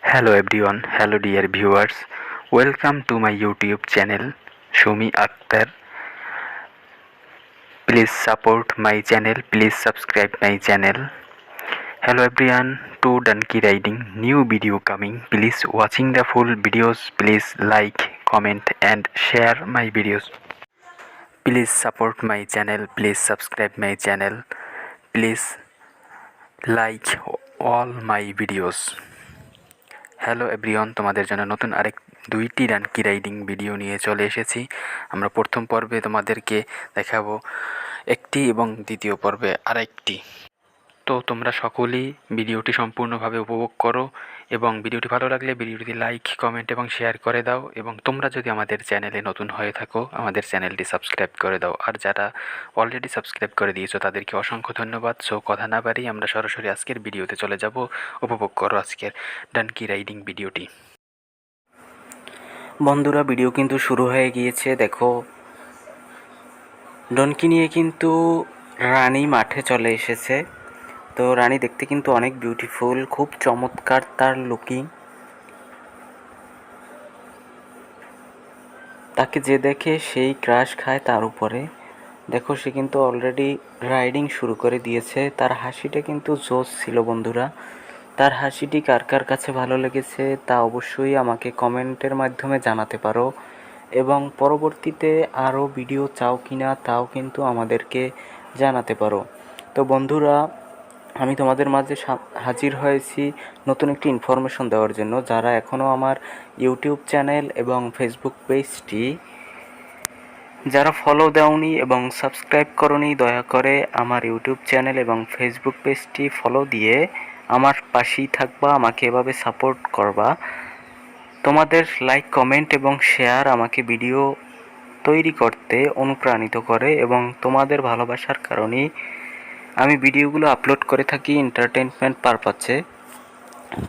Hello everyone, hello dear viewers. Welcome to my YouTube channel Shumi Akhtar. Please support my channel, please subscribe my channel. Hello everyone, to donkey riding new video coming. Please watching the full videos, please like, comment and share my videos. Please support my channel, please subscribe my channel. Please like all my videos. Hello everyone, তোমাদের জন্য নতুন আরেক দুইটি donkey riding video নিয়ে চলে এসেছি। আমরা প্রথম পর্বে তোমাদেরকে দেখাবো একটি এবং দ্বিতীয় পর্বে আরেকটি। তো তোমরা সকলেই ভিডিওটি সম্পূর্ণভাবে উপভোগ করো এবং ভিডিওটি ভালো লাগলে ভিডিওটি লাইক, কমেন্ট এবং শেয়ার করে দাও। এবং তোমরা যদি আমাদের চ্যানেলে নতুন হয়ে থাকো আমাদের চ্যানেলটি সাবস্ক্রাইব করে দাও। আর যারা অলরেডি সাবস্ক্রাইব করে দিয়েছো তাদেরকে অসংখ্য ধন্যবাদ। সো কথা না বাড়িয়ে আমরা সরাসরি আজকের ভিডিওতে চলে যাব। উপভোগ করো আজকের ডানকি রাইডিং ভিডিওটি। বন্ধুরা, ভিডিও কিন্তু শুরু হয়ে গিয়েছে। দেখো, ডনকি নিয়ে কিন্তু রানী মাঠে চলে এসেছে। তো রানী দেখতে কিন্তু অনেক বিউটিফুল, খুব চমৎকার তার লুকিং। তাকে যে দেখে সেই ক্রাশ খায় তার উপরে। দেখো, সে কিন্তু অলরেডি রাইডিং শুরু করে দিয়েছে। তার হাসিটা কিন্তু জোশ ছিল বন্ধুরা। তার হাসিটি কার কার কাছে ভালো লেগেছে তা অবশ্যই আমাকে কমেন্টের মাধ্যমে জানাতে পারো। এবং পরবর্তীতে আরও ভিডিও চাও কি না তাও কিন্তু আমাদেরকে জানাতে পারো। তো বন্ধুরা, আমি তোমাদের মাঝে হাজির হয়েছি নতুন একটি ইনফরমেশন দেওয়ার জন্য। যারা এখনও আমার ইউটিউব চ্যানেল এবং ফেসবুক পেজটি যারা ফলো দাওনি এবং সাবস্ক্রাইব করনি, দয়া করে আমার ইউটিউব চ্যানেল এবং ফেসবুক পেজটি ফলো দিয়ে আমার পাশেই থাকবা, আমাকে এভাবে সাপোর্ট করবা। তোমাদের লাইক, কমেন্ট এবং শেয়ার আমাকে ভিডিও তৈরি করতে অনুপ্রাণিত করে এবং তোমাদের ভালোবাসার কারণেই আমি ভিডিওগুলো আপলোড করে থাকি এন্টারটেনমেন্ট পারপাসে।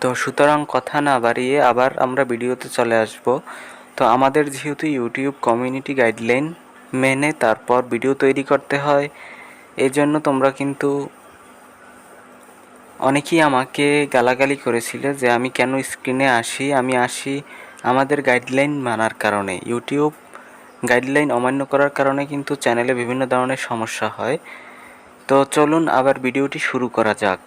তো সুতরাং কথা না বাড়িয়ে আবার আমরা ভিডিওতে চলে আসব। তো আমাদের যেহেতু ইউটিউব কমিউনিটি গাইডলাইন মেনে তারপর ভিডিও তৈরি করতে হয়, এজন্য তোমরা কিন্তু অনেকেই আমাকে গালাগালি করেছিলে যে আমি কেন স্ক্রিনে আসি। আমি আসি আমাদের গাইডলাইন মানার কারণে। ইউটিউব গাইডলাইন অমান্য করার কারণে কিন্তু চ্যানেলে বিভিন্ন ধরনের সমস্যা হয়। তো চলুন আবার ভিডিওটি শুরু করা যাক।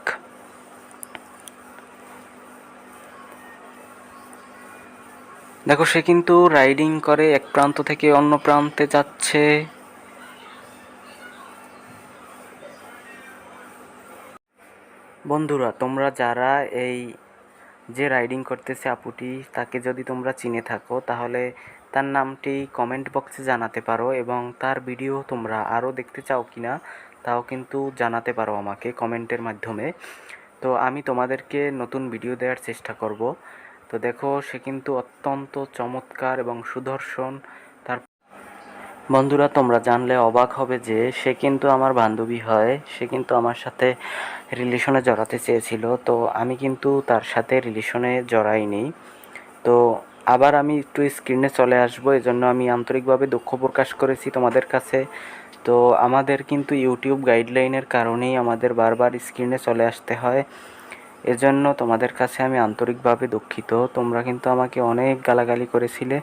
দেখো, সে কিন্তু রাইডিং করে এক প্রান্ত থেকে অন্য প্রান্তে যাচ্ছে। বন্ধুরা, তোমরা যারা এই যে রাইডিং করতেছে আপুটি, তাকে যদি তোমরা চিনে থাকো তাহলে তার নামটি কমেন্ট বক্সে জানাতে পারো এবং তার ভিডিও তোমরা আরও দেখতে চাও কি না তাও কিন্তু জানাতে পারো আমাকে কমেন্টের মাধ্যমে। তো আমি তোমাদেরকে নতুন ভিডিও দেওয়ার চেষ্টা করব। তো দেখো, সে কিন্তু অত্যন্ত চমৎকার এবং সুদর্শন। তার বন্ধুরা, তোমরা জানলে অবাক হবে যে সে কিন্তু আমার বান্ধবী হয়। সে কিন্তু আমার সাথে রিলেশনে জড়াতে চেয়েছিল, তো আমি কিন্তু তার সাথে রিলেশনে জড়াইনি। তো আবার আমি একটু স্ক্রিনে চলে আসবো, এজন্য আমি আন্তরিকভাবে দুঃখ প্রকাশ করেছি তোমাদের কাছে। তো আমাদের কিন্তু ইউটিউব গাইডলাইনের কারণেই আমাদের বারবার স্ক্রিনে চলে আসতে হয়। এজন্য তোমাদের কাছে আমি আন্তরিকভাবে দুঃখিত। তোমরা কিন্তু আমাকে অনেক গালাগালি করেছিলে,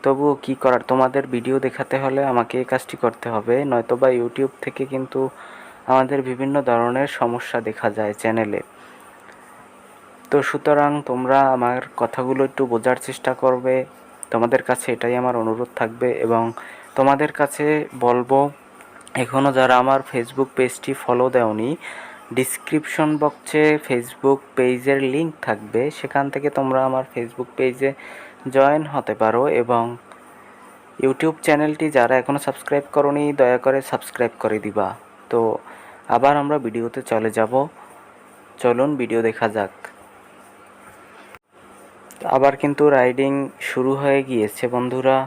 তবুও কী করার, তোমাদের ভিডিও দেখাতে হলে আমাকে এই কাজটি করতে হবে, নয়তোবা ইউটিউব থেকে কিন্তু আমাদের বিভিন্ন ধরনের সমস্যা দেখা যায় চ্যানেলে। তো সুতরাং তোমরা আমার কথাগুলো একটু বোঝার চেষ্টা করবে, তোমাদের কাছে এটাই আমার অনুরোধ থাকবে। এবং তোমাদের কাছে বলবো, এখনও যারা আমার ফেসবুক পেজটি ফলো দেওনি, ডিসক্রিপশন বক্সে ফেসবুক পেজের লিঙ্ক থাকবে, সেখান থেকে তোমরা আমার ফেসবুক পেজে জয়েন হতে পারো। এবং ইউটিউব চ্যানেলটি যারা এখনও সাবস্ক্রাইব করোনি, দয়া করে সাবস্ক্রাইব করে দিবা। তো আবার আমরা ভিডিওতে চলে যাব, চলুন ভিডিও দেখা যাক। আবার কিন্তু রাইডিং শুরু হয়ে গিয়েছে বন্ধুরা।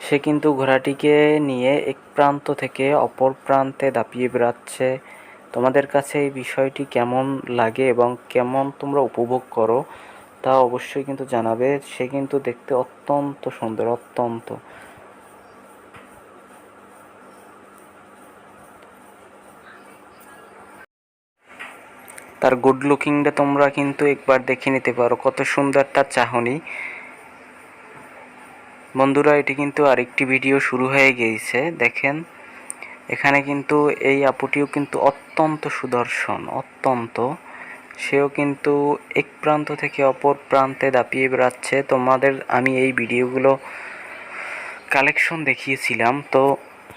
সে কিন্তু ঘোড়াটিকে নিয়ে এক প্রান্ত থেকে অপর প্রান্তে দাপিয়ে বেড়াচ্ছে। তোমাদের কাছে এই বিষয়টি কেমন লাগে এবং কেমন তোমরা উপভোগ করো তা অবশ্যই কিন্তু জানাবে। সে কিন্তু দেখতে অত্যন্ত সুন্দর, অত্যন্ত। তার গুড লুকিংটা তোমরা কিন্তু একবার দেখে নিতে পারো, কত সুন্দর তার চাহনি। বন্ধুরা, এটি কিন্তু আরেকটি ভিডিও শুরু হয়ে গিয়েছে, দেখেন এখানে কিন্তু এই আপুটিও কিন্তু অত্যন্ত সুদর্শন, অত্যন্ত। সেও কিন্তু এক প্রান্ত থেকে অপর প্রান্তে দাপিয়ে বেড়াচ্ছে। তোমাদের আমি এই ভিডিওগুলো কালেকশন দেখিয়েছিলাম, তো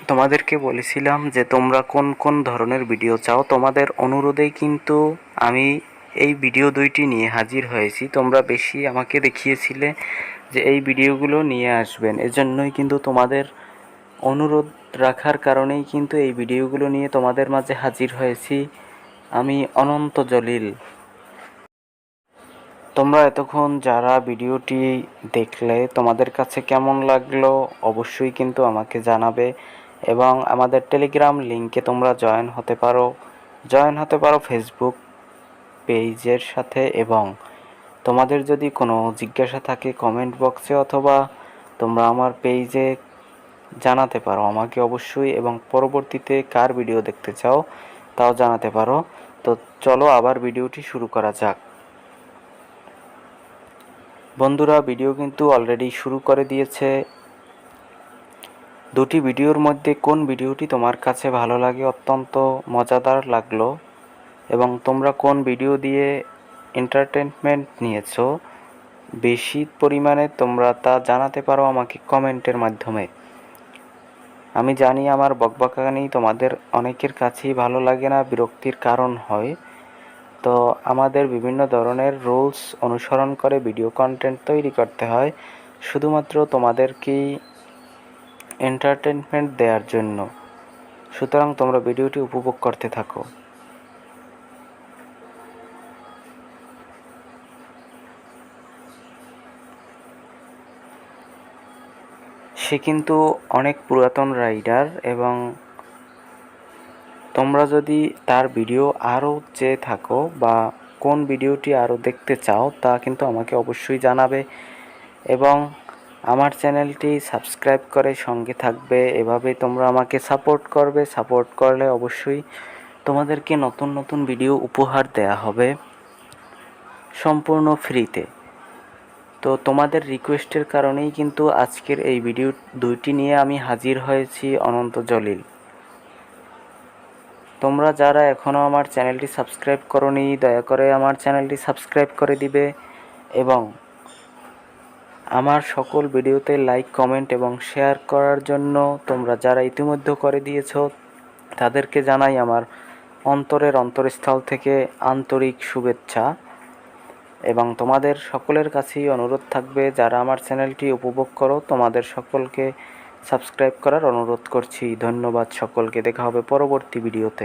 তোমাদেরকে বলেছিলাম যে তোমরা কোন কোন ধরনের ভিডিও চাও। তোমাদের অনুরোধেই কিন্তু আমি এই ভিডিও দুইটি নিয়ে হাজির হয়েছি। তোমরা বেশি আমাকে দেখিয়েছিলে যে এই ভিডিওগুলো নিয়ে আসবেন, এজন্যই কিন্তু তোমাদের অনুরোধ রাখার কারণেই কিন্তু এই ভিডিওগুলো নিয়ে তোমাদের মাঝে হাজির হয়েছি আমি, অনন্ত জলিল। তোমরা এতক্ষণ যারা ভিডিওটি দেখলে তোমাদের কাছে কেমন লাগলো অবশ্যই কিন্তু আমাকে জানাবে, এবং আমাদের টেলিগ্রাম লিংকে তোমরা জয়েন হতে পারো ফেসবুক পেজের সাথে। এবং তোমাদের যদি কোনো জিজ্ঞাসা থাকে কমেন্ট বক্সে অথবা তোমরা আমার পেজে জানাতে পারো আমাকে অবশ্যই, এবং পরবর্তীতে কার ভিডিও দেখতে চাও তাও জানাতে পারো। তো চলো আবার ভিডিওটি শুরু করা যাক। বন্ধুরা, ভিডিও কিন্তু অলরেডি শুরু করে দিয়েছে। দুটি ভিডিওর মধ্যে কোন ভিডিওটি তোমার কাছে ভালো লাগে, অত্যন্ত মজাদার লাগলো, এবং তোমরা কোন ভিডিও দিয়ে এন্টারটেনমেন্ট নিয়েছো বেশি পরিমাণে, তোমরা তা জানাতে পারো আমাকে কমেন্টের মাধ্যমে। আমি জানি আমার বকবকানি তোমাদের অনেকের কাছেই ভালো লাগে না, বিরক্তির কারণ হয়। তো আমাদের বিভিন্ন ধরনের রুলস অনুসরণ করে ভিডিও কন্টেন্ট তৈরি করতে হয়, শুধুমাত্র তোমাদেরকেই এন্টারটেনমেন্ট দেওয়ার জন্য। সুতরাং তোমরা ভিডিওটি উপভোগ করতে থাকো। সে কিন্তু অনেক পুরাতন রাইডার, এবং তোমরা যদি তার ভিডিও আরও চেয়ে থাকো বা কোন ভিডিওটি আরও দেখতে চাও তা কিন্তু আমাকে অবশ্যই জানাবে, এবং আমার চ্যানেলটি সাবস্ক্রাইব করে সঙ্গে থাকবে। এভাবে তোমরা আমাকে সাপোর্ট করবে। সাপোর্ট করলে অবশ্যই তোমাদেরকে নতুন নতুন ভিডিও উপহার দেয়া হবে সম্পূর্ণ ফ্রিতে। তো তোমাদের রিকোয়েস্টের কারণেই কিন্তু আজকের এই ভিডিও দুইটি নিয়ে আমি হাজির হয়েছি, অনন্ত জলিল। তোমরা যারা এখনও আমার চ্যানেলটি সাবস্ক্রাইব করোনি দয়া করে আমার চ্যানেলটি সাবস্ক্রাইব করে দিবে, এবং আমার সকল ভিডিওতে লাইক কমেন্ট এবং শেয়ার করার জন্য তোমরা যারা ইতিমধ্যে করে দিয়েছো তাদেরকে জানাই আমার অন্তরের অন্তরস্থল থেকে আন্তরিক শুভেচ্ছা। এবং তোমাদের সকলের কাছেই অনুরোধ থাকবে, যারা আমার চ্যানেলটি উপভোগ করো তোমাদের সকলকে সাবস্ক্রাইব করার অনুরোধ করছি। ধন্যবাদ সকলকে, দেখা হবে পরবর্তী ভিডিওতে।